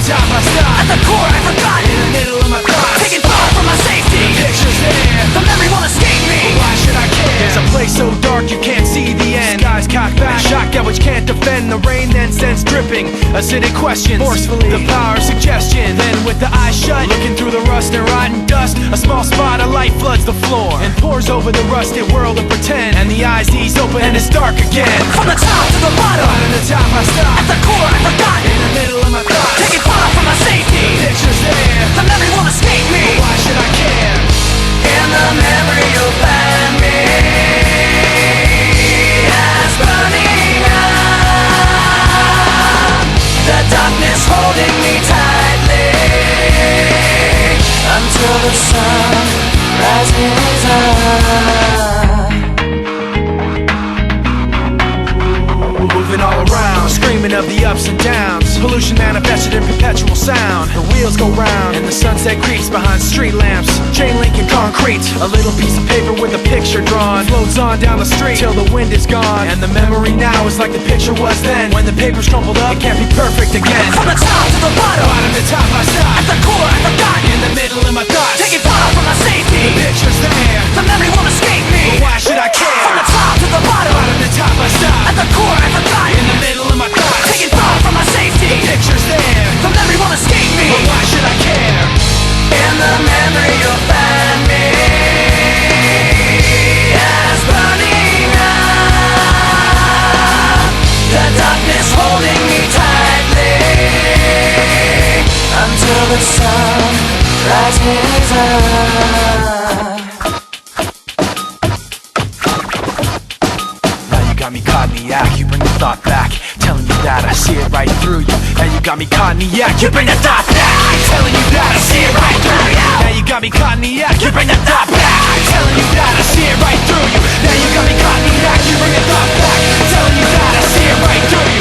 top I stop. At the core I forgot. In the middle of my thoughts. Taking thought for my safety. The picture's there. The memory won't escape me. But why should I care? There's a place so dark you can't see the end. Skies cocked back, shotgun which can't defend. The rain then sends dripping acidic questions forcefully. The power of suggestion. Then with the eyes shut, looking through the rust and rotten dust, a small spot of light floods the floor and pours over the rusted world of pretend. And the eyes ease open and it's dark again. From the top to the bottom. Bottom to top I stop. At the core I forgot. In the middle of my thoughts. Taking thought for my safety. The picture's there. The memory won't escape me. But why should I care? In the memory you'll find me as burning up. The darkness holding me tightly until the sun rises up. Moving all around, screaming of the ups and downs. Pollution manifested in perpetual sound. The wheels go round and the sunset creeps behind street lamps. Chain link and concrete. A little piece of paper with a picture drawn floats on down the street till the wind is gone. And the memory now is like the picture was then. When the paper's crumpled up, it can't be perfect again. From the top to the bottom. Bottom to top I stop. At the core I forgot. In the middle of my thoughts. Taking thought for my safety. The picture's there. The memory won't escape me. But why should I care? From the top to the bottom. Bottom to top I stop. At the core I forgot. In the middle of my thoughts. Taking thought for my safety. The picture's there. The memory won't escape me. But why should I care? In the memory you'll find me as burning up. The darkness holding me tightly until the sun rises up. Now you got me caught in the act, you bring the thought back, telling you that I see it right through you. Now you got me caught in the act, you bring the thought back, telling you that I see it right through you. Now you got me caught in the act, you bring the thought back, telling you that I see it right through you. Now you got me caught in the act, you bring the thought back, telling you that I see it right through you.